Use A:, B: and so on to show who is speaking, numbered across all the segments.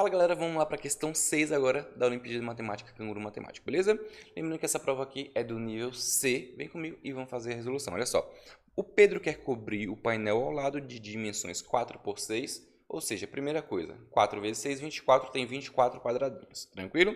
A: Fala galera, vamos lá para a questão 6 agora da Olimpíada de Matemática, Canguru Matemático, beleza? Lembrando que essa prova aqui é do nível C, vem comigo e vamos fazer a resolução. Olha só, o Pedro quer cobrir o painel ao lado de dimensões 4 por 6, ou seja, primeira coisa, 4 vezes 6, 24, tem 24 quadradinhos, tranquilo?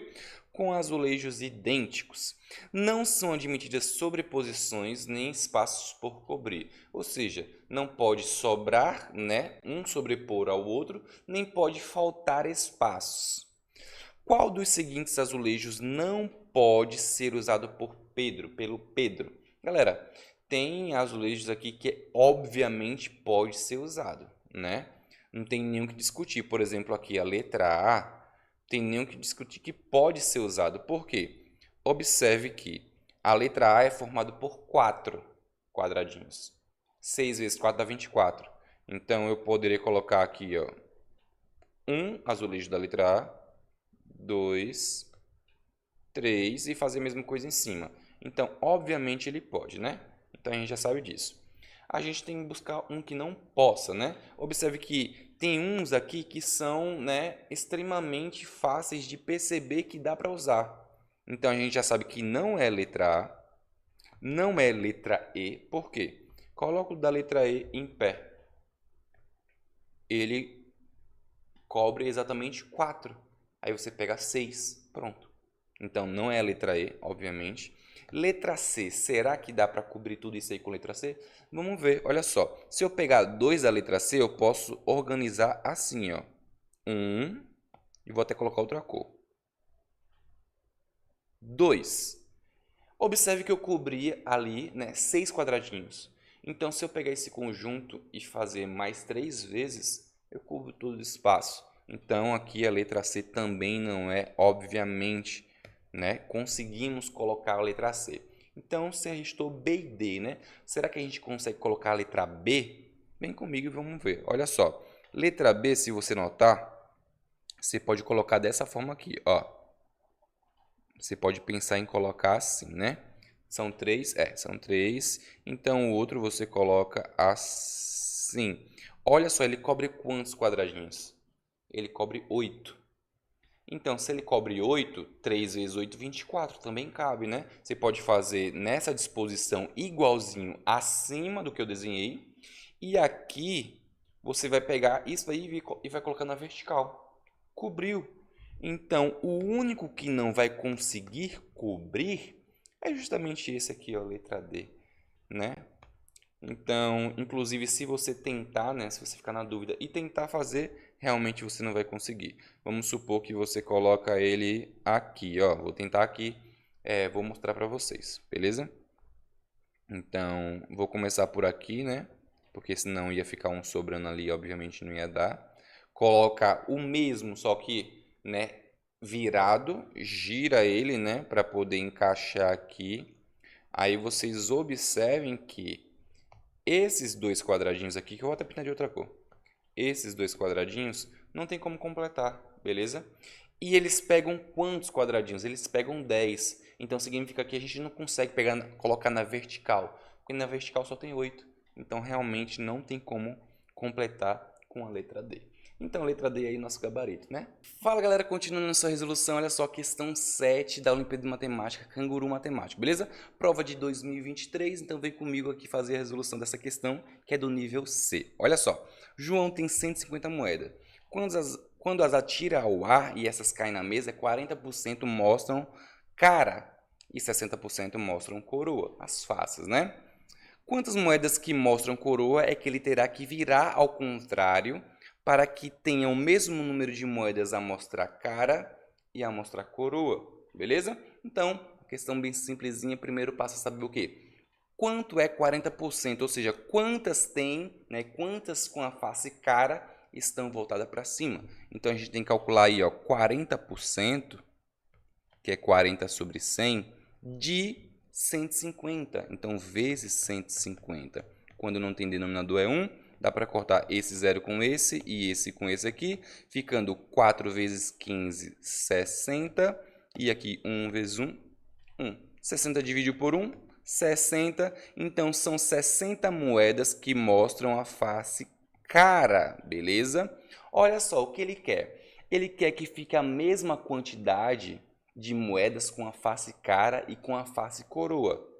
A: Com azulejos idênticos. Não são admitidas sobreposições nem espaços por cobrir, ou seja, não pode sobrar, né, um sobrepor ao outro, nem pode faltar espaços. Qual dos seguintes azulejos não pode ser usado pelo Pedro? Galera, tem azulejos aqui que obviamente pode ser usado, né? Não tem nem o que discutir. Por exemplo, aqui a letra A, tem nem o que discutir que pode ser usado. Por quê? Observe que a letra A é formada por 4 quadradinhos. 6 vezes 4 dá 24. Então, eu poderia colocar aqui, ó, um azulejo da letra A, 2, 3 e fazer a mesma coisa em cima. Então, obviamente, ele pode, né? Então, a gente já sabe disso. A gente tem que buscar um que não possa, né? Observe que tem uns aqui que são, né, extremamente fáceis de perceber que dá para usar. Então, a gente já sabe que não é letra A, não é letra E. Por quê? Coloco o da letra E em pé. Ele cobre exatamente 4. Aí você pega 6. Pronto. Então, não é a letra E, obviamente. Letra C, será que dá para cobrir tudo isso aí com letra C? Vamos ver, olha só. Se eu pegar 2 da letra C, eu posso organizar assim, ó. E vou até colocar outra cor. 2. Observe que eu cobri ali, né, 6 quadradinhos. Então, se eu pegar esse conjunto e fazer mais 3 vezes, eu cubro todo o espaço. Então, aqui a letra C também não é, obviamente, né? Conseguimos colocar a letra C. Então, se restou B e D, né? Será que a gente consegue colocar a letra B? Vem comigo e vamos ver. Olha só, letra B, se você notar, você pode colocar dessa forma aqui, ó. Você pode pensar em colocar assim, né? São 3, são 3. Então, o outro você coloca assim. Olha só, ele cobre quantos quadradinhos? Ele cobre 8. Então, se ele cobre 8, 3 vezes 8, 24, também cabe, né? Você pode fazer nessa disposição igualzinho acima do que eu desenhei. E aqui, você vai pegar isso aí e vai colocar na vertical. Cobriu. Então, o único que não vai conseguir cobrir é justamente esse aqui, ó, letra D, né? Então, inclusive, se você tentar, né, se você ficar na dúvida e tentar fazer, realmente você não vai conseguir. Vamos supor que você coloca ele aqui, ó. Vou tentar aqui, vou mostrar para vocês, beleza? Então, vou começar por aqui, né? Porque senão ia ficar um sobrando ali, obviamente não ia dar. Coloca o mesmo, só que, né, virado, gira ele, né, para poder encaixar aqui. Aí vocês observem que esses dois quadradinhos aqui, que eu vou até pintar de outra cor. Esses dois quadradinhos não tem como completar, beleza? E eles pegam quantos quadradinhos? Eles pegam 10. Então significa que a gente não consegue pegar, colocar na vertical, porque na vertical só tem 8. Então realmente não tem como completar com a letra D. Então a letra D aí nosso gabarito, né? Fala galera, continuando nessa resolução, olha só, questão 7 da Olimpíada de Matemática, Canguru Matemático, beleza? Prova de 2023, então vem comigo aqui fazer a resolução dessa questão, que é do nível C. Olha só, João tem 150 moedas. Quando as atira ao ar e essas caem na mesa, 40% mostram cara e 60% mostram coroa, as faces, né? Quantas moedas que mostram coroa é que ele terá que virar ao contrário para que tenha o mesmo número de moedas a mostrar cara e a mostrar coroa, beleza? Então, questão bem simplesinha, primeiro passo a saber o quê? Quanto é 40%, ou seja, quantas tem, né, quantas com a face cara estão voltadas para cima. Então, a gente tem que calcular aí, ó, 40%, que é 40 sobre 100, de 150. Então, vezes 150. Quando não tem denominador é 1, dá para cortar esse 0 com esse e esse com esse aqui, ficando 4 vezes 15, 60. E aqui 1 vezes 1, 1. 60 dividido por 1, 60. Então, são 60 moedas que mostram a face cara, beleza? Olha só o que ele quer. ele quer que fique a mesma quantidade de moedas com a face cara e com a face coroa.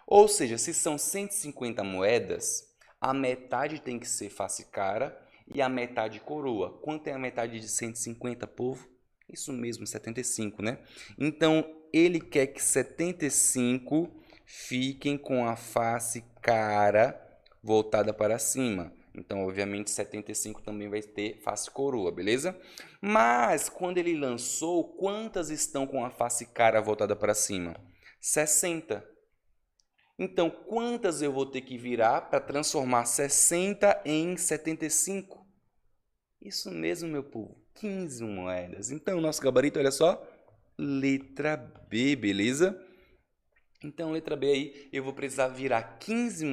A: Ou seja, se são 150 moedas, a metade tem que ser face cara e a metade coroa. Quanto é a metade de 150, povo? Isso mesmo, 75, né? Então, ele quer que 75 fiquem com a face cara voltada para cima. Então, obviamente, 75 também vai ter face coroa, beleza? Mas, quando ele lançou, quantas estão com a face cara voltada para cima? 60. Então, quantas eu vou ter que virar para transformar 60 em 75? Isso mesmo, meu povo, 15 moedas. Então, nosso gabarito, olha só, letra B, beleza? Então, letra B aí, eu vou precisar virar 15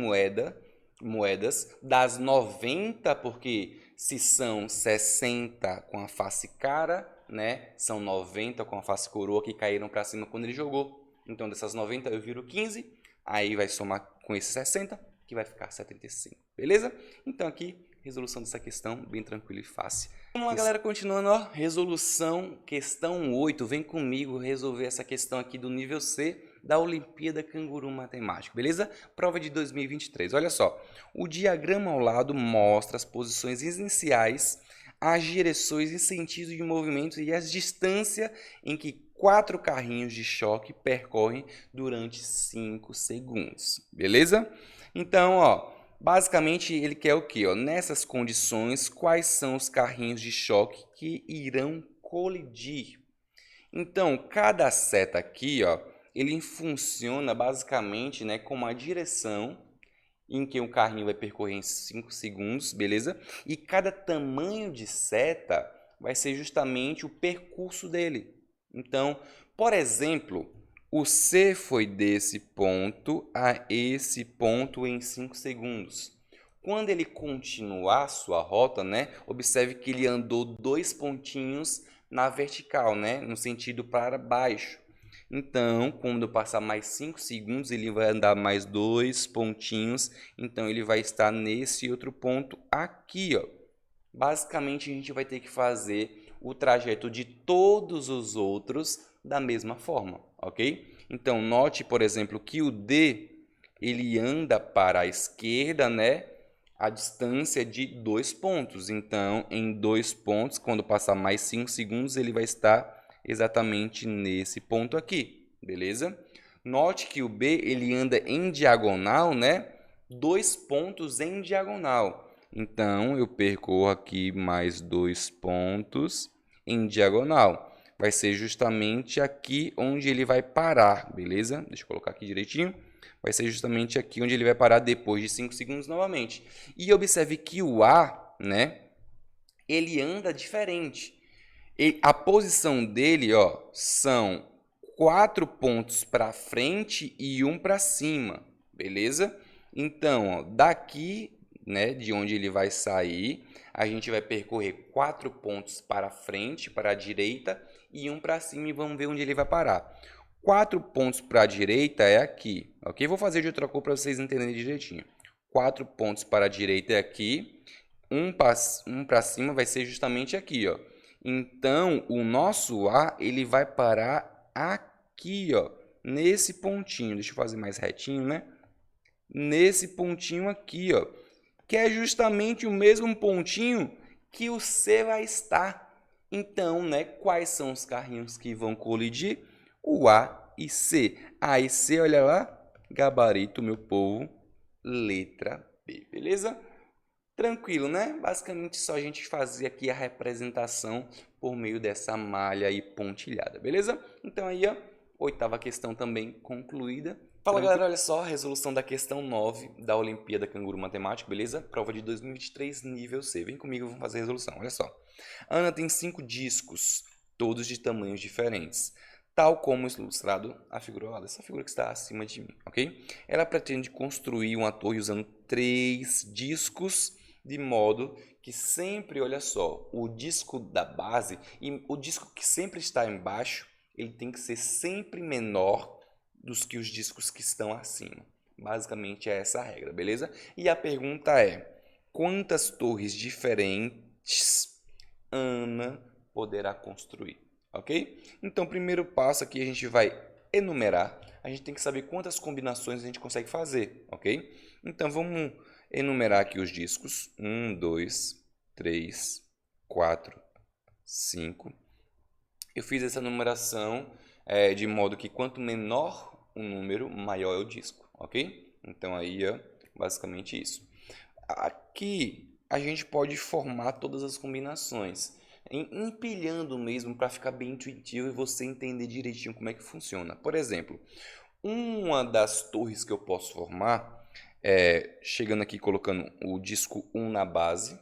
A: moedas das 90, porque se são 60 com a face cara, né? São 90 com a face coroa que caíram para cima quando ele jogou. Então, dessas 90 eu viro 15, aí vai somar com esses 60, que vai ficar 75, beleza? Então, aqui, resolução dessa questão, bem tranquila e fácil. Vamos lá, galera, continuando, ó, resolução, questão 8, vem comigo resolver essa questão aqui do nível C da Olimpíada Canguru Matemático, beleza? Prova de 2023, olha só, o diagrama ao lado mostra as posições iniciais, as direções e sentidos de movimento e as distâncias em que 4 carrinhos de choque percorrem durante 5 segundos, beleza? Então, ó, basicamente, ele quer o quê? Ó? Nessas condições, quais são os carrinhos de choque que irão colidir? Então, cada seta aqui, ó, ele funciona basicamente, né, com uma direção em que o carrinho vai percorrer em 5 segundos, beleza? E cada tamanho de seta vai ser justamente o percurso dele. Então, por exemplo, o C foi desse ponto a esse ponto em 5 segundos. Quando ele continuar a sua rota, né, observe que ele andou 2 pontinhos na vertical, né, no sentido para baixo. Então, quando passar mais 5 segundos, ele vai andar mais 2 pontinhos. Então, ele vai estar nesse outro ponto aqui, ó. Basicamente, a gente vai ter que fazer o trajeto de todos os outros da mesma forma, ok? Então, note, por exemplo, que o D, ele anda para a esquerda, né? A distância de 2 pontos. Então, em 2 pontos, quando passar mais 5 segundos, ele vai estar exatamente nesse ponto aqui, beleza? Note que o B, ele anda em diagonal, né? 2 pontos em diagonal. Então, eu percorro aqui mais 2 pontos em diagonal. Vai ser justamente aqui onde ele vai parar, beleza? Deixa eu colocar aqui direitinho. Vai ser justamente aqui onde ele vai parar depois de 5 segundos novamente. E observe que o A, né? Ele anda diferente. A posição dele, ó, são 4 pontos para frente e 1 para cima, beleza? Então, ó, daqui, né, de onde ele vai sair, a gente vai percorrer 4 pontos para frente, para a direita, e 1 para cima, e vamos ver onde ele vai parar. 4 pontos para a direita é aqui, ok? Vou fazer de outra cor para vocês entenderem direitinho. 4 pontos para a direita é aqui, 1 para cima vai ser justamente aqui, ó. Então, o nosso A, ele vai parar aqui, ó, nesse pontinho. Deixa eu fazer mais retinho, né? Nesse pontinho aqui, ó, que é justamente o mesmo pontinho que o C vai estar. Então, né, quais são os carrinhos que vão colidir? O A e C. A e C, olha lá, gabarito, meu povo, letra B, beleza? Tranquilo, né? Basicamente só a gente fazia aqui a representação por meio dessa malha aí pontilhada, beleza? Então aí, ó, oitava questão também concluída. Fala, galera, olha só, resolução da questão 9 da Olimpíada Canguru Matemático, beleza? Prova de 2023, nível C. Vem comigo, vamos fazer a resolução, olha só. Ana tem 5 discos, todos de tamanhos diferentes, tal como ilustrado a figura lá, dessa figura que está acima de mim, ok? Ela pretende construir uma torre usando 3 discos, de modo que sempre, olha só, o disco da base e o disco que sempre está embaixo, ele tem que ser sempre menor dos que os discos que estão acima. Basicamente é essa a regra, beleza? E a pergunta é: quantas torres diferentes Ana poderá construir, ok? Então, primeiro passo aqui, a gente vai enumerar. A gente tem que saber quantas combinações a gente consegue fazer, ok? Então, vamos enumerar aqui os discos. 1, 2, 3, 4, 5. Eu fiz essa numeração de modo que quanto menor o número, maior é o disco, ok? Então, aí é basicamente isso. Aqui, a gente pode formar todas as combinações, empilhando mesmo para ficar bem intuitivo e você entender direitinho como é que funciona. Por exemplo, uma das torres que eu posso formar chegando aqui colocando o disco 1 na base,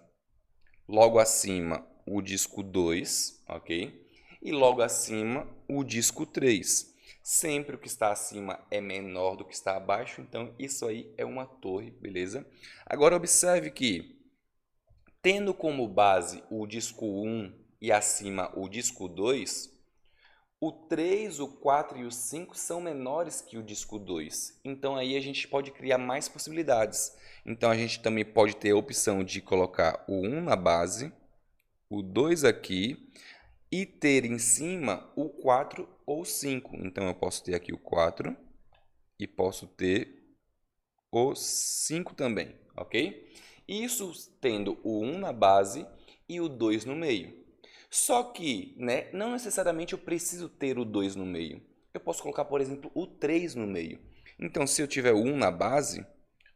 A: logo acima o disco 2, ok? E logo acima o disco 3. Sempre o que está acima é menor do que está abaixo, então isso aí é uma torre, beleza? Agora observe que, tendo como base o disco 1 e acima o disco 2, o 3, o 4 e o 5 são menores que o disco 2. Então aí a gente pode criar mais possibilidades. Então a gente também pode ter a opção de colocar o 1 na base, o 2 aqui e ter em cima o 4 ou 5. Então eu posso ter aqui o 4 e posso ter o 5 também, ok? Isso tendo o 1 na base e o 2 no meio. Só que, né, não necessariamente eu preciso ter o 2 no meio. Eu posso colocar, por exemplo, o 3 no meio. Então, se eu tiver o 1 na base,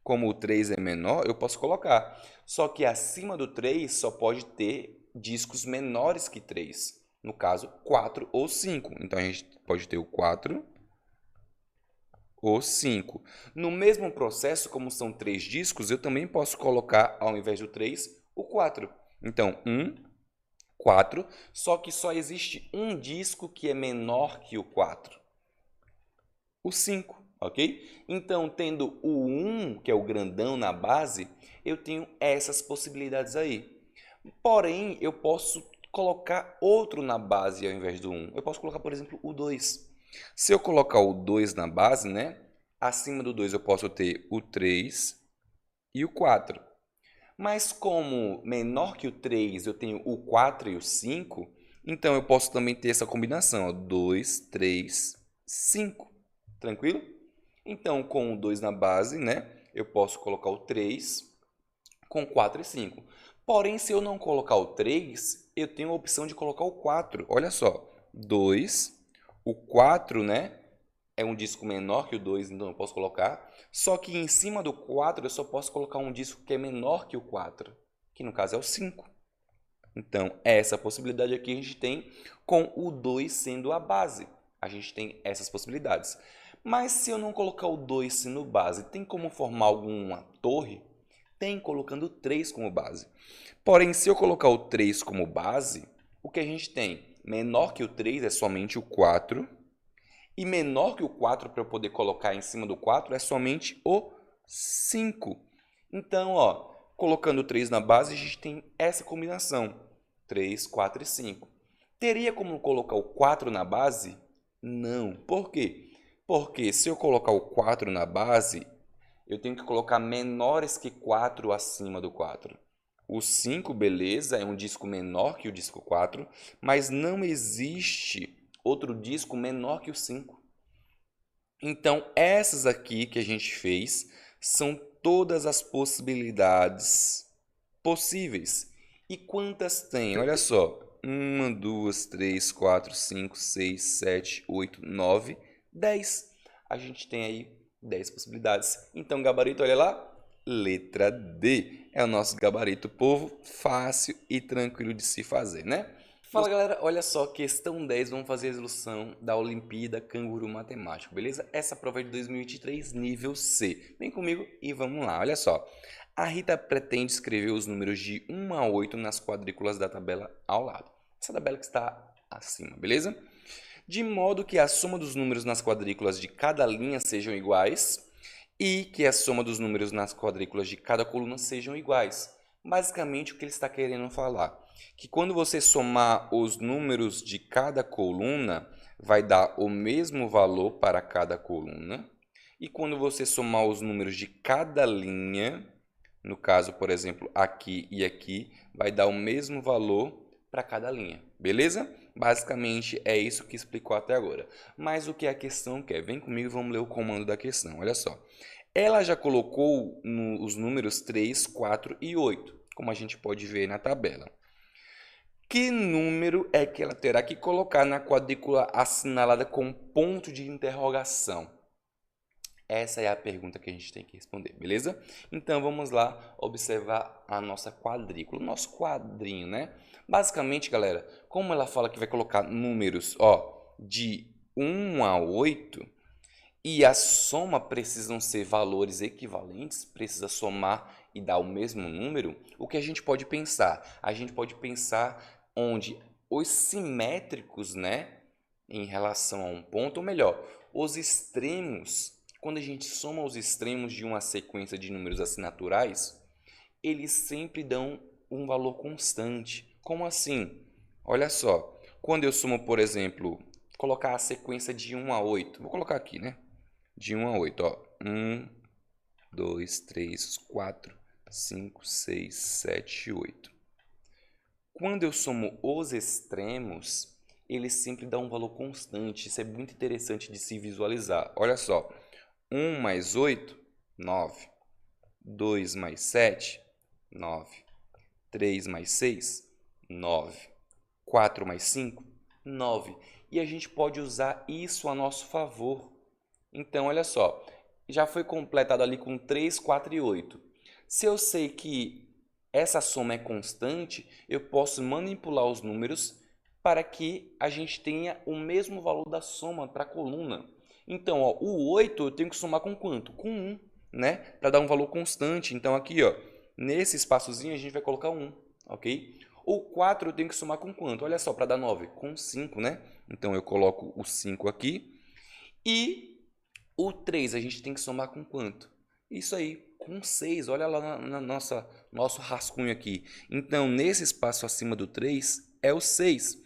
A: como o 3 é menor, eu posso colocar. Só que acima do 3 só pode ter discos menores que 3. No caso, 4 ou 5. Então, a gente pode ter o 4 ou 5. No mesmo processo, como são 3 discos, eu também posso colocar, ao invés do 3, o 4. Então, 1, 4, só que só existe um disco que é menor que o 4. O 5, ok? Então, tendo o 1, que é o grandão na base, eu tenho essas possibilidades aí. Porém, eu posso colocar outro na base ao invés do 1. Eu posso colocar, por exemplo, o 2. Se eu colocar o 2 na base, né? Acima do 2 eu posso ter o 3 e o 4. Mas como menor que o 3 eu tenho o 4 e o 5, então eu posso também ter essa combinação, ó, 2, 3, 5. Tranquilo? Então, com o 2 na base, né, eu posso colocar o 3 com 4 e 5. Porém, se eu não colocar o 3, eu tenho a opção de colocar o 4. Olha só, 2, o 4, né, é um disco menor que o 2, então eu posso colocar. Só que em cima do 4 eu só posso colocar um disco que é menor que o 4, que no caso é o 5. Então, essa possibilidade aqui a gente tem com o 2 sendo a base. A gente tem essas possibilidades. Mas se eu não colocar o 2 sendo base, tem como formar alguma torre? Tem, colocando o 3 como base. Porém, se eu colocar o 3 como base, o que a gente tem? Menor que o 3 é somente o 4. E menor que o 4 para eu poder colocar em cima do 4 é somente o 5. Então, ó, colocando o 3 na base, a gente tem essa combinação. 3, 4 e 5. Teria como colocar o 4 na base? Não. Por quê? Porque se eu colocar o 4 na base, eu tenho que colocar menores que 4 acima do 4. O 5, beleza, é um disco menor que o disco 4, mas não existe outro disco menor que o 5. Então, essas aqui que a gente fez são todas as possibilidades possíveis. E quantas tem? Olha só. 1, 2, 3, 4, 5, 6, 7, 8, 9, 10. A gente tem aí 10 possibilidades. Então, gabarito, olha lá. Letra D é o nosso gabarito, povo, fácil e tranquilo de se fazer, né? Fala galera, olha só, questão 10, vamos fazer a resolução da Olimpíada Canguru Matemático, beleza? Essa prova é de 2023, nível C. Vem comigo e vamos lá, olha só. A Rita pretende escrever os números de 1 a 8 nas quadrículas da tabela ao lado. Essa tabela que está acima, beleza? De modo que a soma dos números nas quadrículas de cada linha sejam iguais e que a soma dos números nas quadrículas de cada coluna sejam iguais. Basicamente, o que ele está querendo falar? Que quando você somar os números de cada coluna, vai dar o mesmo valor para cada coluna. E quando você somar os números de cada linha, no caso, por exemplo, aqui e aqui, vai dar o mesmo valor para cada linha. Beleza? Basicamente é isso que explicou até agora. Mas o que a questão quer? Vem comigo e vamos ler o comando da questão. Olha só. Ela já colocou os números 3, 4 e 8, como a gente pode ver na tabela. Que número é que ela terá que colocar na quadrícula assinalada com ponto de interrogação? Essa é a pergunta que a gente tem que responder, beleza? Então vamos lá observar a nossa quadrícula, o nosso quadrinho, né? Basicamente, galera, como ela fala que vai colocar números, ó, de 1 a 8 e a soma precisam ser valores equivalentes, precisa somar e dar o mesmo número, o que a gente pode pensar? A gente pode pensar onde os simétricos, né, em relação a um ponto, ou melhor, os extremos, quando a gente soma os extremos de uma sequência de números assim naturais, eles sempre dão um valor constante. Como assim? Olha só, quando eu somo, por exemplo, colocar a sequência de 1 a 8, vou colocar aqui, né? De 1 a 8, ó. 1, 2, 3, 4, 5, 6, 7, 8. Quando eu somo os extremos, eles sempre dão um valor constante. Isso é muito interessante de se visualizar. Olha só, 1 mais 8, 9. 2 mais 7, 9. 3 mais 6, 9. 4 mais 5, 9. E a gente pode usar isso a nosso favor. Então, olha só, já foi completado ali com 3, 4 e 8. Se eu sei que essa soma é constante, eu posso manipular os números para que a gente tenha o mesmo valor da soma para a coluna. Então, ó, o 8 eu tenho que somar com quanto? Com 1, né? Para dar um valor constante. Então, aqui, ó, nesse espaçozinho a gente vai colocar 1, ok? O 4 eu tenho que somar com quanto? Olha só, para dar 9, com 5, né? Então, eu coloco o 5 aqui. E o 3 a gente tem que somar com quanto? Isso aí, com 6. Olha lá na nosso rascunho aqui. Então, nesse espaço acima do 3 é o 6.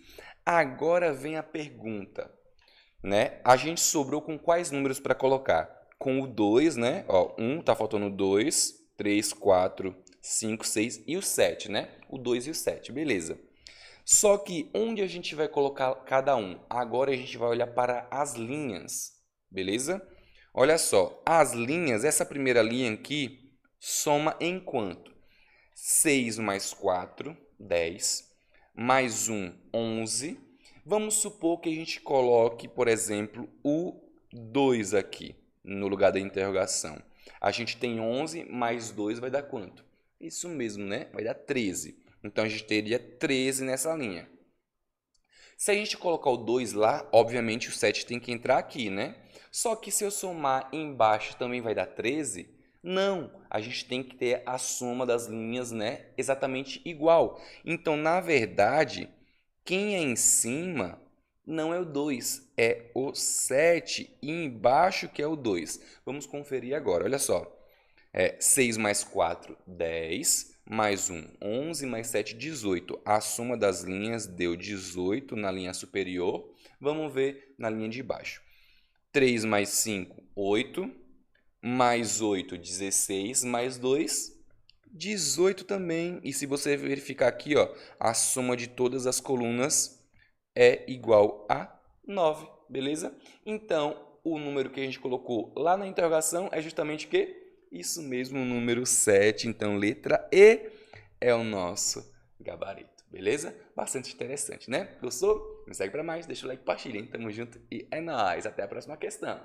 A: Agora vem a pergunta, né? A gente sobrou com quais números para colocar? Com o 2, né? Ó, 1, tá faltando 2, 3, 4, 5, 6 e o 7, né? O 2 e o 7, beleza. Só que onde a gente vai colocar cada um? Agora a gente vai olhar para as linhas, beleza? Olha só, as linhas, essa primeira linha aqui, soma em quanto? 6 mais 4, 10, mais 1, 11. Vamos supor que a gente coloque, por exemplo, o 2 aqui, no lugar da interrogação. A gente tem 11 mais 2 vai dar quanto? Isso mesmo, né? Vai dar 13. Então, a gente teria 13 nessa linha. Se a gente colocar o 2 lá, obviamente o 7 tem que entrar aqui, né? Só que se eu somar embaixo também vai dar 13? Não, a gente tem que ter a soma das linhas, né, exatamente igual. Então, na verdade, quem é em cima não é o 2, é o 7 e embaixo que é o 2. Vamos conferir agora, olha só. 6 mais 4, 10, mais 1, 11, mais 7, 18. A soma das linhas deu 18 na linha superior. Vamos ver na linha de baixo. 3 mais 5, 8, mais 8, 16, mais 2, 18 também. E se você verificar aqui, ó, a soma de todas as colunas é igual a 9, beleza? Então, o número que a gente colocou lá na interrogação é justamente o quê? Isso mesmo, o número 7. Então, letra E é o nosso gabarito, beleza? Bastante interessante, né? Gostou? Me segue para mais, deixa o like, compartilha, hein? Tamo junto e é nóis. Até a próxima questão.